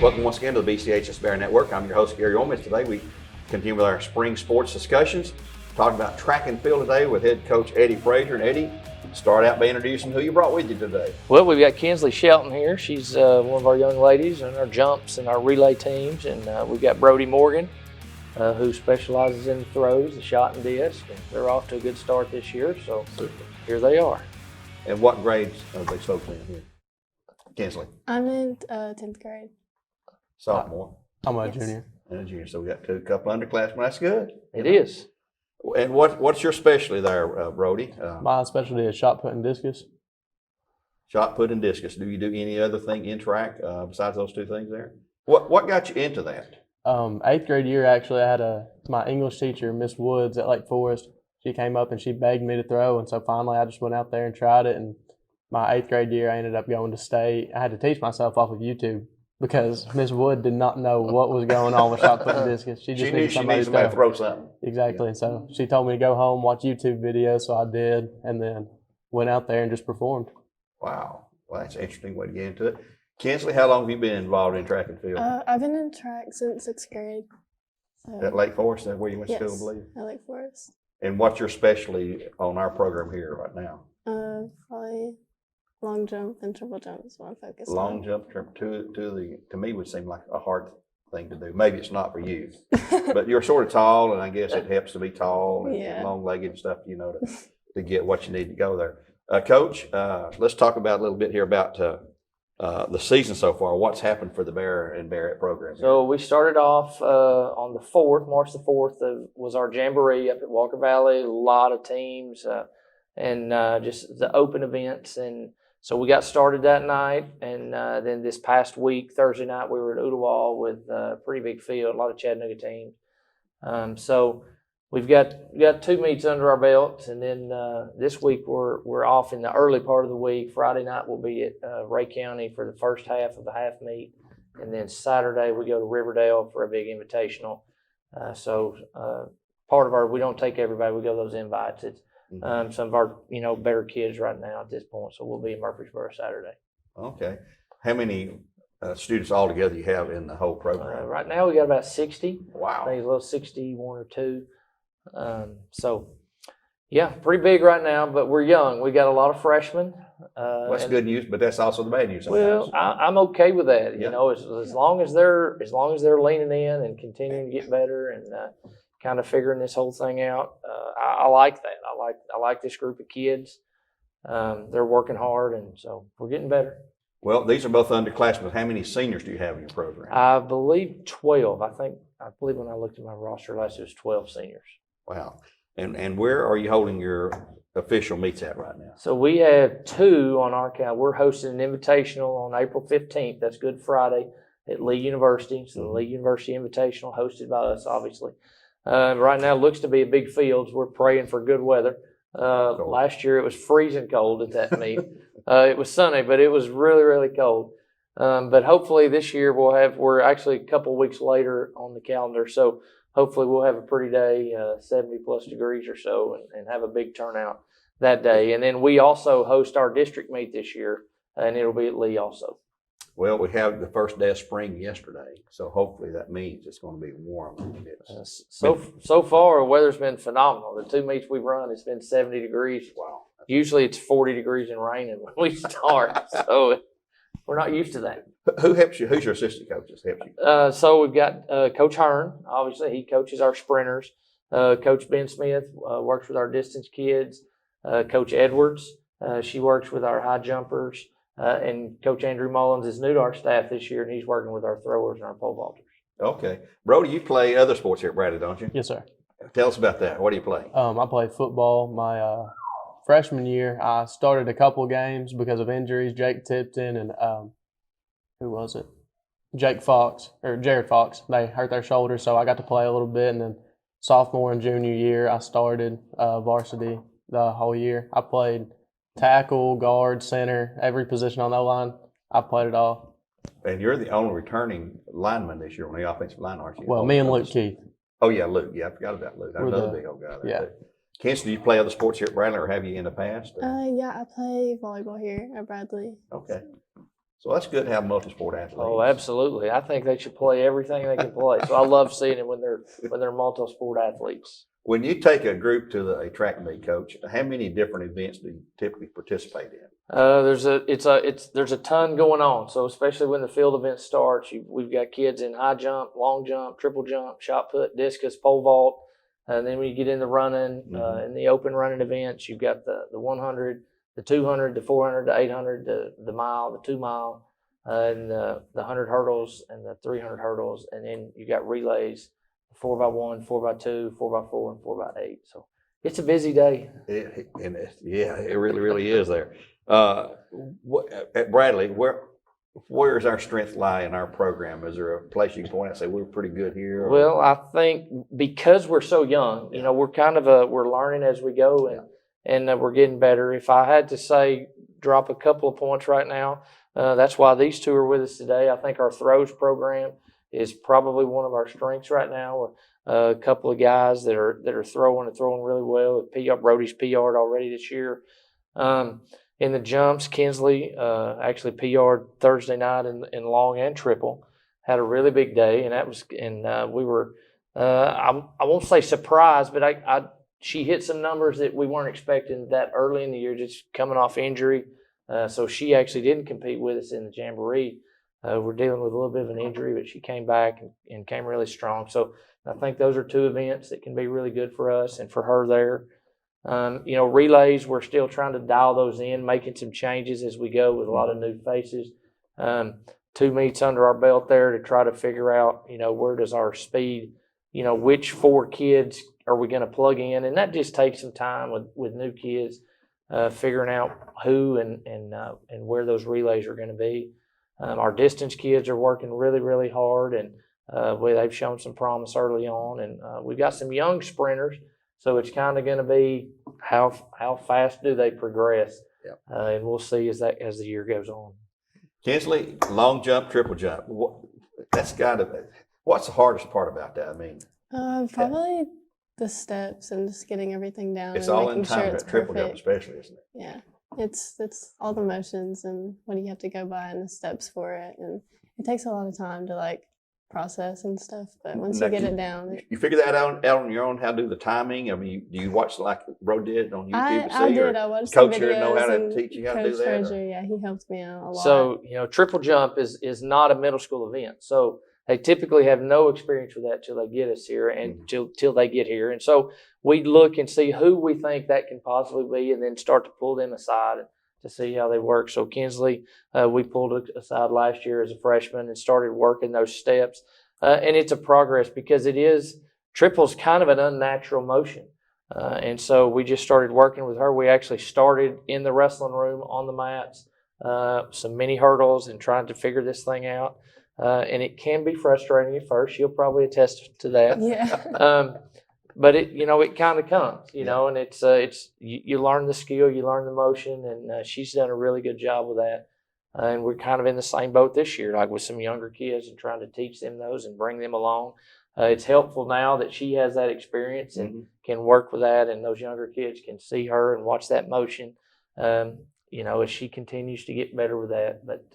Welcome once again to the BCHS Bear Network. I'm your host, Gary Ownbey. Today we continue with our spring sports discussions. Talking about track and field today with head coach Eddie Frazier. And Eddie, start out by introducing who you brought with you today. Well, we've got Kinsley Shelton here. She's one of our young ladies in our jumps and our relay teams. And we've got Brody Morgan, who specializes in throws, the shot and disc. And they're off to a good start this year, so here they are. And what grades are they folks in here? Kinsley? I'm in 10th grade. Sophomore. I'm a junior. And a junior. So we got a couple underclassmen. That's good. It is. And what's your specialty there, Brody? My specialty is shot put and discus. Shot put and discus. Do you do any other thing in track besides those two things there? What got you into that? 8th grade year, actually, I had my English teacher, Miss Woods at Lake Forest. She came up and she begged me to throw, and so finally I just went out there and tried it. And my 8th grade year, I ended up going to state. I had to teach myself off of YouTube because Miss Wood did not know what was going on with shot put and discus. She just needed somebody to throw something. Exactly, and so she told me to go home, watch YouTube videos, so I did, and then went out there and just performed. Wow. Well, that's an interesting way to get into it. Kinsley, how long have you been involved in track and field? I've been in track since 6th grade. So. At Lake Forest, that's where you went to school, I believe? At Lake Forest. And what's your specialty on our program here right now? Probably long jump and triple jump is what I'm focused on. Long jump, to me would seem like a hard thing to do. Maybe it's not for you, but you're sort of tall, and I guess it helps to be tall and long-legged and stuff, to get what you need to go there. Coach, let's talk about a little bit here about the season so far. What's happened for the Bear and Barrett program? So we started off on the 4th, March the 4th, was our jamboree up at Walker Valley. A lot of teams and just the open events. And so we got started that night. And then this past week, Thursday night, we were at Ooltewah with a pretty big field, a lot of Chattanooga teams. So we've got 2 meets under our belts, and then this week we're off in the early part of the week. Friday night we'll be at Ray County for the first half of the half meet, and then Saturday we go to Riverdale for a big invitational. So part of we don't take everybody. We go to those invites. It's some of our better kids right now at this point. So we'll be in Murfreesboro Saturday. Okay, how many students altogether you have in the whole program? Right now we got about 60. Wow. I think it's a little 61 or 2. So, yeah, pretty big right now, but we're young. We got a lot of freshmen. Well, that's good news, but that's also the bad news Well, sometimes. I'm okay with that. Yeah. As long as they're leaning in and continuing to get better and kind of figuring this whole thing out, I like that. I like this group of kids. They're working hard, and so we're getting better. Well, these are both underclassmen. How many seniors do you have in your program? I believe 12. I believe when I looked at my roster last, it was 12 seniors. Wow. And where are you holding your official meets at right now? So we have 2 on our count. We're hosting an invitational on April 15th. That's Good Friday at Lee University. So the Lee University Invitational hosted by us, obviously. Right now it looks to be a big field. We're praying for good weather. Last year it was freezing cold at that meet. It was sunny, but it was really, really cold. But hopefully this year we're actually a couple weeks later on the calendar. So hopefully we'll have a pretty day, 70 plus degrees or so, and have a big turnout that day. And then we also host our district meet this year, and it'll be at Lee also. Well, we have the first day of spring yesterday, so hopefully that means it's going to be warm. So far, the weather's been phenomenal. The 2 meets we've run, it's been 70 degrees. Wow. Usually it's 40 degrees and raining when we start, so we're not used to that. Who helps you? Who's your assistant coaches help you? So we've got Coach Hearn. Obviously, he coaches our sprinters. Coach Ben Smith works with our distance kids. Coach Edwards, she works with our high jumpers. And Coach Andrew Mullins is new to our staff this year, and he's working with our throwers and our pole vaulters. Okay. Brody, you play other sports here at Bradley, don't you? Yes, sir. Tell us about that. What do you play? I played football. My freshman year, I started a couple of games because of injuries. Jake Tipton and who was it? Jared Fox. They hurt their shoulders, so I got to play a little bit. And then sophomore and junior year, I started varsity the whole year. I played tackle, guard, center, every position on that line. I played it all. And you're the only returning lineman this year on the offensive line, aren't you? Well, me and Luke Keith. Oh, yeah, Luke. Yeah, I forgot about Luke. That's another big old guy there. Yeah. Kinsley, do you play other sports here at Bradley, or have you in the past? Yeah, I play volleyball here at Bradley. Okay. So that's good to have multi-sport athletes. Oh, absolutely. I think they should play everything they can play. So I love seeing it when they're multi-sport athletes. When you take a group to a track meet, coach, how many different events do you typically participate in? There's a ton going on. So especially when the field event starts, we've got kids in high jump, long jump, triple jump, shot put, discus, pole vault. And then when you get in the running, in the open running events, you've got the 100, the 200, the 400, the 800, the mile, the 2 mile, and the 100 hurdles and the 300 hurdles. And then you got relays, 4x1, 4x2, 4x4, and 4x8. So it's a busy day. It really, really is there. At Bradley, where does our strength lie in our program? Is there a place you can point out and say we're pretty good here? Or? Well, I think because we're so young, you know, we're kind of we're learning as we go, and we're getting better. If I had to say, drop a couple of points right now, that's why these two are with us today. I think our throws program is probably one of our strengths right now. A couple of guys that are throwing really well. Brody's PR'd already this year. In the jumps, Kinsley actually PR'd Thursday night in long and triple. Had a really big day, and we were I won't say surprised, but she hit some numbers that we weren't expecting that early in the year, just coming off injury. So she actually didn't compete with us in the Jamboree. We're dealing with a little bit of an injury, but she came back and came really strong. So I think those are two events that can be really good for us and for her there. You know, relays, we're still trying to dial those in, making some changes as we go with a lot of new faces. 2 meets under our belt there to try to figure out, you know, where does our speed, you know, which 4 kids are we going to plug in? And that just takes some time with new kids, figuring out who and where those relays are going to be. Our distance kids are working really, really hard, and they've shown some promise early on. And we've got some young sprinters, so it's kind of going to be how fast do they progress, and we'll see as the year goes on. Kinsley, long jump, triple jump. That's got to be. What's the hardest part about that? I mean, probably the steps and just getting everything down. It's and all in making time sure at it's triple jump, perfect. especially, isn't it? Yeah, it's all the motions and what do you have to go by and the steps for it, and it takes a lot of time to like process and stuff. But once you get it down, you figure that out on your own. How to do the timing? I mean, do you watch like Bro did on YouTube? I did. I watched Coach some here videos know how to and teach you how to do Coach that. Frazier, yeah, he helped me out a lot. So, you know, triple jump is not a middle school event. So they typically have no experience with that till they get us here and till they get here. And so we look and see who we think that can possibly be and then start to pull them aside to see how they work. So Kinsley, we pulled aside last year as a freshman and started working those steps. And it's a progress because triple's kind of an unnatural motion. And so we just started working with her. We actually started in the wrestling room on the mats, some mini hurdles and trying to figure this thing out. And it can be frustrating at first. You'll probably attest to that. Yeah. But it kind of comes, and it's you learn the skill, you learn the motion, and she's done a really good job with that. And we're kind of in the same boat this year, like with some younger kids and trying to teach them those and bring them along. It's helpful now that she has that experience and can work with that, and those younger kids can see her and watch that motion, as she continues to get better with that. But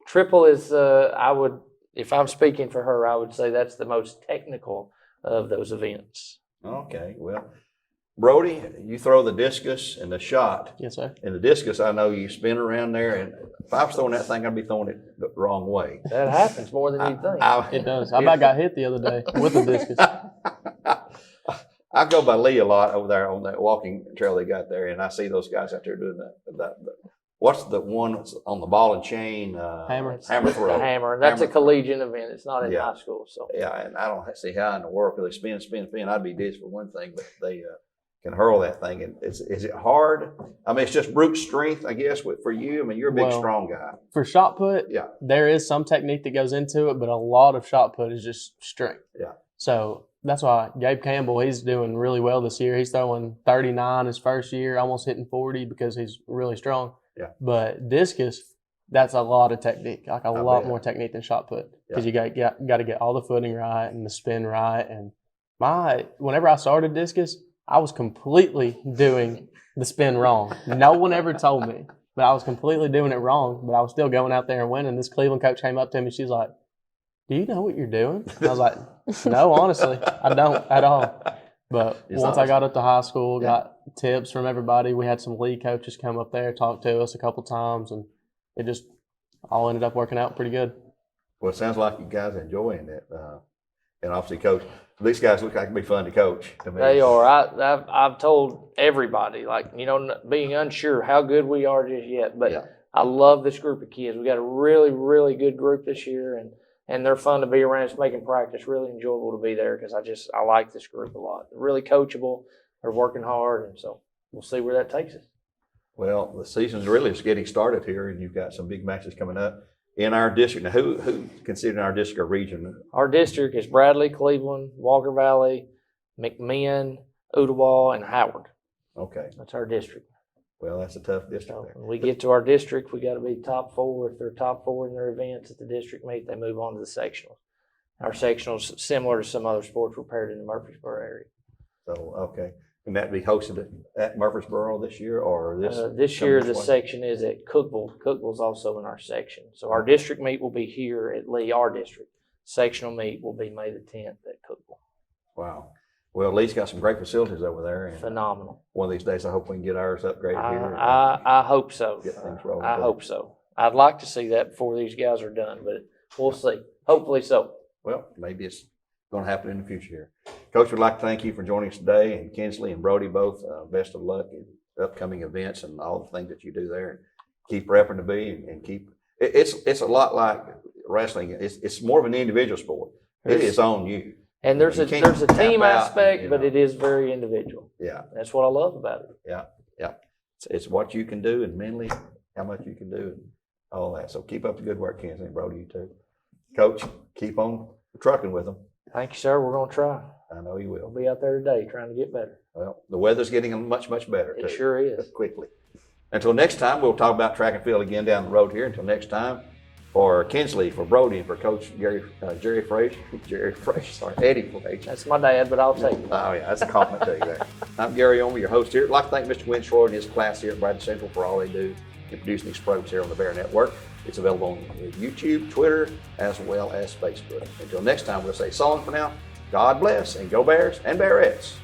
triple is, if I'm speaking for her, I would say that's the most technical of those events. Okay, well, Brody, you throw the discus and the shot. Yes, sir. And the discus, I know you spin around there, and if I was throwing that thing, I'd be throwing it the wrong way. That happens more than you think. It does. I about got hit the other day with a discus. I go by Lee a lot over there on that walking trail they got there, and I see those guys out there doing that. What's the one that's on the ball and chain? Hammer throw. Hammer. That's a collegiate event. It's not in high school. So yeah, and I don't see how in the world could they spin. I'd be dizzy for one thing, but they can hurl that thing. And is it hard? I mean, it's just brute strength, I guess, for you. I mean, you're a big, strong guy. For shot put, there is some technique that goes into it, but a lot of shot put is just strength. Yeah. So that's why Gabe Campbell, he's doing really well this year. He's throwing 39 his first year, almost hitting 40 because he's really strong. Yeah. But discus, that's a lot of technique, like a lot more technique than shot put, because you got to get all the footing right and the spin right. And whenever I started discus, I was completely doing the spin wrong. No one ever told me. but I was completely doing it wrong. But I was still going out there and winning. This Cleveland coach came up to me. She's like, "Do you know what you're doing?" And I was like, "No, honestly, I don't at all." But It's once I awesome. got up to high school, got tips from everybody. We had some league coaches come up there, talk to us a couple times, and it just all ended up working out pretty good. Well, it sounds like you guys are enjoying it. And obviously, coach, these guys look like it'd be fun to coach. To me. They are. I've told everybody, like, you know, being unsure how good we are just yet, but Yeah. I love this group of kids. We got a really, really good group this year, and they're fun to be around. It's making practice really enjoyable to be there because I like this group a lot. They're really coachable. They're working hard, and so we'll see where that takes us. Well, the season's really just getting started here, and you've got some big matches coming up in our district. Now, who considered our district a region? Our district is Bradley, Cleveland, Walker Valley, McMinn, Ottawa, and Howard. Okay. That's our district. Well, that's a tough district So there. when we get to our district, we got to be top four. If they're top four in their events at the district meet, they move on to the sectionals. Our sectionals, similar to some other sports, were paired in the Murfreesboro area. So, okay. And that'd be hosted at Murfreesboro this year or this? This year, the coming one? section is at Cookville. Cookville's also in our section. So our district meet will be here at Lee, our district. Sectional meet will be May the 10th at Cookville. Wow. Well, Lee's got some great facilities over there. And Phenomenal. one of these days, I hope we can get ours upgraded here. I hope so. Get things rolling. I hope so. I'd like to see that before these guys are done, but we'll see. Hopefully so. Well, maybe it's going to happen in the future here. Coach, would like to thank you for joining us today, and Kinsley and Brody both. Best of luck in upcoming events and all the things that you do there. And keep repping to be and keep. It's a lot like wrestling. It's more of an individual sport. It is on you. And there's You a can't tap team out, aspect, you but know. it is very individual. Yeah, That's what I love about it. yeah. It's what you can do and mentally how much you can do and all that. So keep up the good work, Kinsley and Brody, you too. Coach, keep on trucking with them. Thank you, sir. We're going to try. I know you We'll will. be out there today trying to get better. Well, the weather's getting much, much better It too. sure is. Quickly. Until next time, we'll talk about track and field again down the road here. Until next time, for Kinsley, for Brody, and for Coach Eddie Frazier. That's my dad, but I'll take it. Oh yeah, that's a compliment to you there. I'm Gary Ownbey, your host here. I'd like to thank Mr. Winshaw and his class here at Bradley Central for all they do in producing these programs here on the Bear Network. It's available on YouTube, Twitter, as well as Facebook. Until next time, we'll say so long for now. God bless, and go Bears and Bearettes.